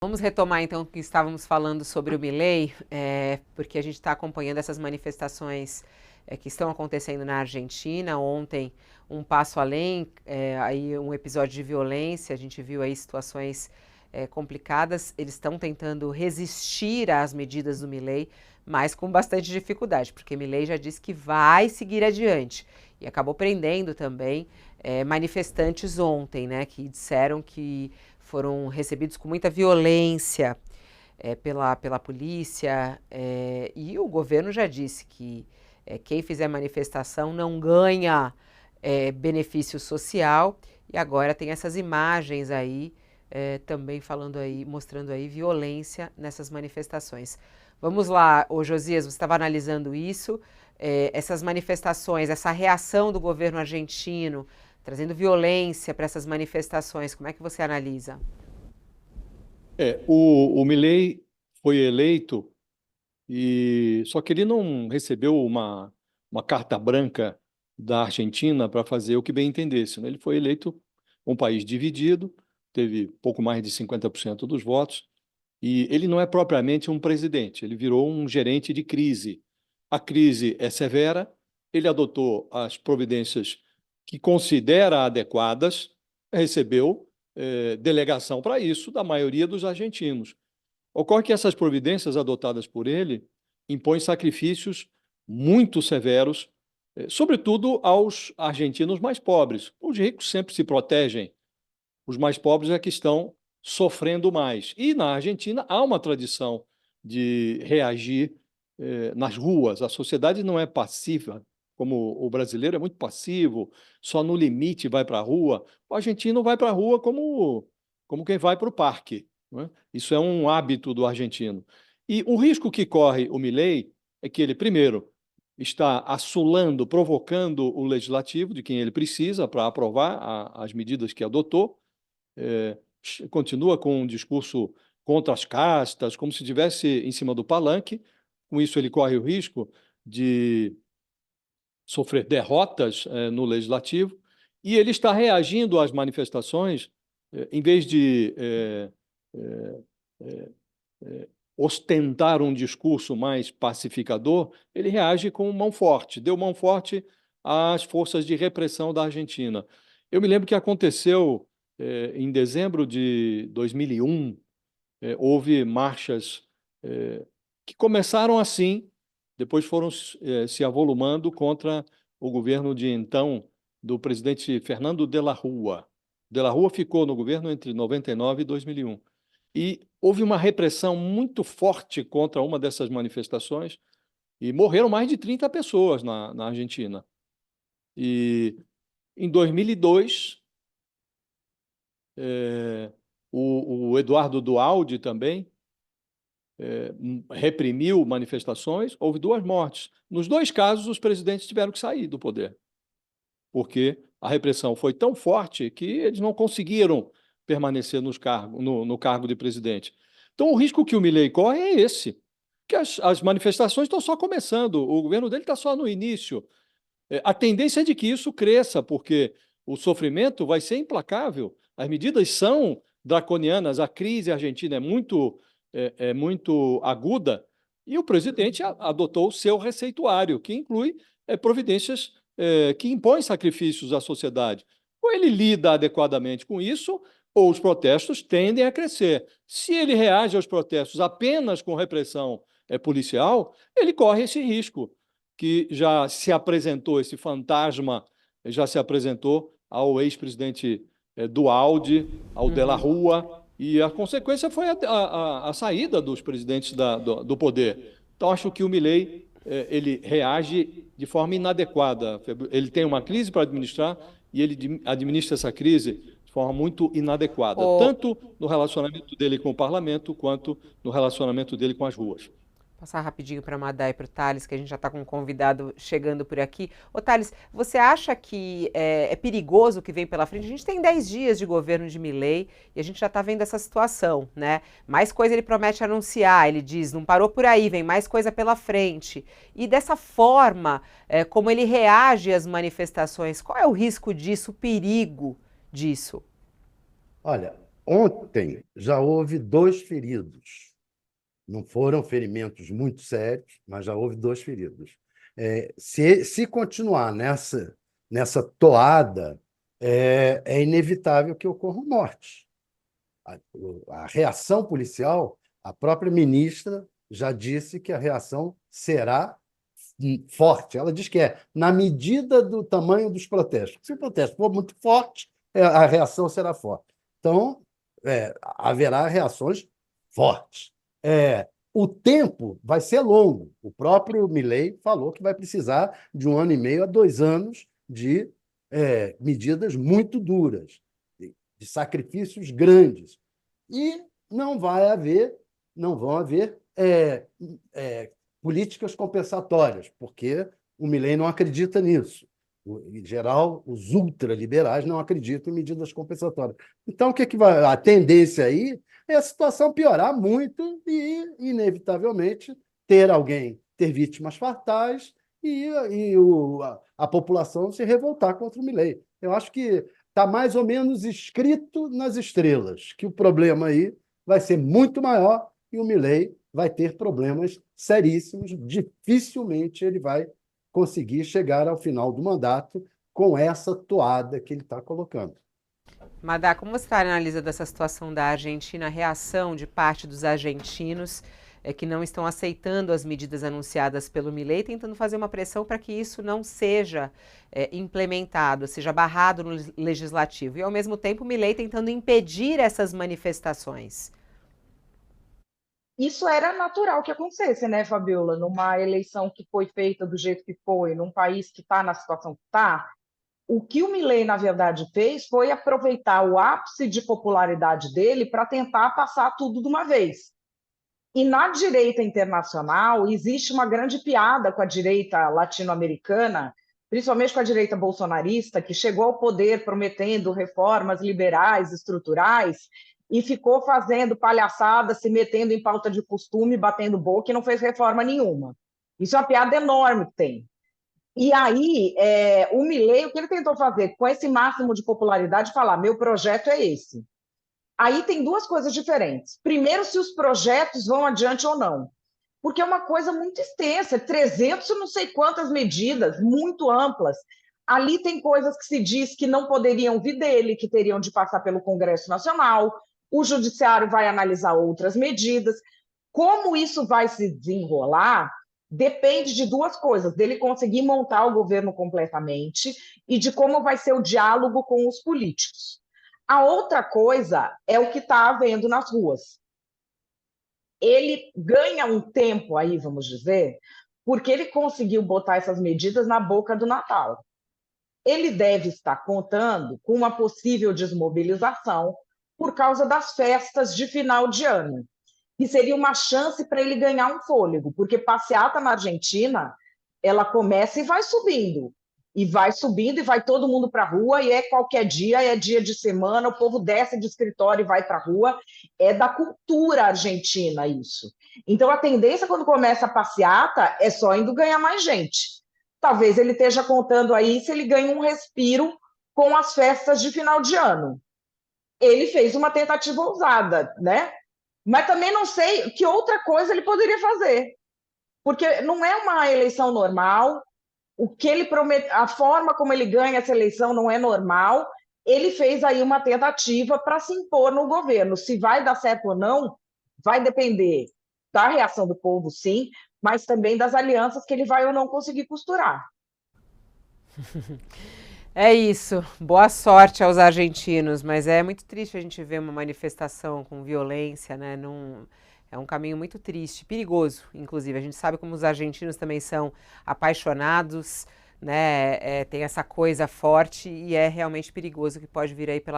Vamos retomar então o que estávamos falando sobre o Milei, porque a gente está acompanhando essas manifestações que estão acontecendo na Argentina. Ontem, um passo além, aí um episódio de violência, a gente viu aí situações complicadas. Eles estão tentando resistir às medidas do Milei, mas com bastante dificuldade, porque Milei já disse que vai seguir adiante e acabou prendendo também manifestantes ontem, né, que disseram que foram recebidos com muita violência pela polícia, e o governo já disse que quem fizer manifestação não ganha benefício social, e agora tem essas imagens aí também falando aí, mostrando aí violência nessas manifestações. Vamos lá, ô Josias, você estava analisando isso, essas manifestações, essa reação do governo argentino, trazendo violência para essas manifestações, como é que você analisa? O Milei foi eleito só que ele não recebeu uma carta branca da Argentina para fazer o que bem entendesse, né? Ele foi eleito um país dividido, teve pouco mais de 50% dos votos, e ele não é propriamente um presidente, ele virou um gerente de crise. A crise é severa, ele adotou as providências que considera adequadas, recebeu delegação para isso da maioria dos argentinos. Ocorre que essas providências adotadas por ele impõem sacrifícios muito severos, sobretudo aos argentinos mais pobres. Os ricos sempre se protegem, os mais pobres é que estão sofrendo mais. E na Argentina há uma tradição de reagir nas ruas. A sociedade não é passiva, como o brasileiro é muito passivo, só no limite vai para a rua. O argentino vai para a rua como quem vai para o parque, né? Isso é um hábito do argentino. E o risco que corre o Milei é que ele, primeiro, está assolando, provocando o legislativo, de quem ele precisa para aprovar as medidas que adotou, é, continua com um discurso contra as castas, como se estivesse em cima do palanque. Com isso, ele corre o risco de sofrer derrotas no legislativo, e ele está reagindo às manifestações, em vez de ostentar um discurso mais pacificador, ele reage com mão forte, deu mão forte às forças de repressão da Argentina. Eu me lembro que aconteceu em dezembro de 2001, houve marchas que começaram assim, depois foram se avolumando contra o governo de então do presidente Fernando de la Rúa. De la Rúa ficou no governo entre 99 e 2001. E houve uma repressão muito forte contra uma dessas manifestações e morreram mais de 30 pessoas na Argentina. E em 2002, o Eduardo Duhalde também reprimiu manifestações, houve 2 mortes. Nos 2 casos, os presidentes tiveram que sair do poder, porque a repressão foi tão forte que eles não conseguiram permanecer no cargo de presidente. Então, o risco que o Milei corre é esse, que as manifestações estão só começando, o governo dele está só no início. A tendência é de que isso cresça, porque o sofrimento vai ser implacável, as medidas são draconianas, a crise argentina é muito aguda, e o presidente adotou o seu receituário, que inclui providências que impõem sacrifícios à sociedade. Ou ele lida adequadamente com isso, ou os protestos tendem a crescer. Se ele reage aos protestos apenas com repressão policial, ele corre esse risco, que já se apresentou, esse fantasma já se apresentou ao ex-presidente Duhalde, ao De la Rúa, e a consequência foi a saída dos presidentes do poder. Então, acho que o Milei ele reage de forma inadequada. Ele tem uma crise para administrar e ele administra essa crise de forma muito inadequada, O, tanto no relacionamento dele com o parlamento, quanto no relacionamento dele com as ruas. Passar rapidinho para a Madá e para o Thales, que a gente já está com um convidado chegando por aqui. Ô Thales, você acha que é perigoso o que vem pela frente? A gente tem 10 dias de governo de Milei e a gente já está vendo essa situação, né? Mais coisa ele promete anunciar, ele diz, não parou por aí, vem mais coisa pela frente. E dessa forma, como ele reage às manifestações, qual é o risco disso, o perigo disso? Olha, Ontem já houve 2 feridos. Não foram ferimentos muito sérios, mas já houve 2 feridos. Se continuar nessa toada, é inevitável que ocorram mortes. A reação policial, a própria ministra já disse que a reação será forte. Ela diz que é na medida do tamanho dos protestos. Se o protesto for muito forte, a reação será forte. Então, haverá reações fortes. O tempo vai ser longo. O próprio Milei falou que vai precisar de 1 ano e meio a 2 anos de medidas muito duras, de sacrifícios grandes. E não vão haver políticas compensatórias, porque o Milei não acredita nisso. Em geral, os ultraliberais não acreditam em medidas compensatórias. Então, o que vai? A tendência aí é a situação piorar muito e, inevitavelmente, ter vítimas fatais e a população se revoltar contra o Milei. Eu acho que está mais ou menos escrito nas estrelas que o problema aí vai ser muito maior e o Milei vai ter problemas seríssimos. Dificilmente ele vai conseguir chegar ao final do mandato com essa toada que ele está colocando. Madá, como você está analisando essa situação da Argentina, a reação de parte dos argentinos que não estão aceitando as medidas anunciadas pelo Milei, tentando fazer uma pressão para que isso não seja implementado, seja barrado no legislativo, e ao mesmo tempo o Milei tentando impedir essas manifestações? Isso era natural que acontecesse, né, Fabiola? Numa eleição que foi feita do jeito que foi, num país que está na situação que está, o que o Milei, na verdade, fez foi aproveitar o ápice de popularidade dele para tentar passar tudo de uma vez. E na direita internacional existe uma grande piada com a direita latino-americana, principalmente com a direita bolsonarista, que chegou ao poder prometendo reformas liberais, estruturais, e ficou fazendo palhaçada, se metendo em pauta de costume, batendo boca e não fez reforma nenhuma. Isso é uma piada enorme que tem. E aí, o Milei, o que ele tentou fazer com esse máximo de popularidade, falar, meu projeto é esse. Aí tem 2 coisas diferentes. Primeiro, se os projetos vão adiante ou não. Porque é uma coisa muito extensa, 300 não sei quantas medidas, muito amplas. Ali tem coisas que se diz que não poderiam vir dele, que teriam de passar pelo Congresso Nacional. O Judiciário vai analisar outras medidas. Como isso vai se desenrolar depende de 2 coisas: dele conseguir montar o governo completamente e de como vai ser o diálogo com os políticos. A outra coisa é o que está havendo nas ruas. Ele ganha um tempo aí, vamos dizer, porque ele conseguiu botar essas medidas na boca do Natal. Ele deve estar contando com uma possível desmobilização por causa das festas de final de ano. E seria uma chance para ele ganhar um fôlego, porque passeata na Argentina, ela começa e vai subindo, e vai todo mundo para a rua, e qualquer dia, é dia de semana, o povo desce de escritório e vai para a rua, é da cultura argentina isso. Então, a tendência quando começa a passeata é só indo ganhar mais gente. Talvez ele esteja contando aí se ele ganha um respiro com as festas de final de ano. Ele fez uma tentativa ousada, né? Mas também não sei que outra coisa ele poderia fazer, porque não é uma eleição normal, o que ele promete, a forma como ele ganha essa eleição não é normal. Ele fez aí uma tentativa para se impor no governo. Se vai dar certo ou não, vai depender da reação do povo, sim, mas também das alianças que ele vai ou não conseguir costurar. É isso. Boa sorte aos argentinos, mas é muito triste a gente ver uma manifestação com violência, né? É um caminho muito triste, perigoso, inclusive. A gente sabe como os argentinos também são apaixonados, né? Tem essa coisa forte e é realmente perigoso que pode vir aí pela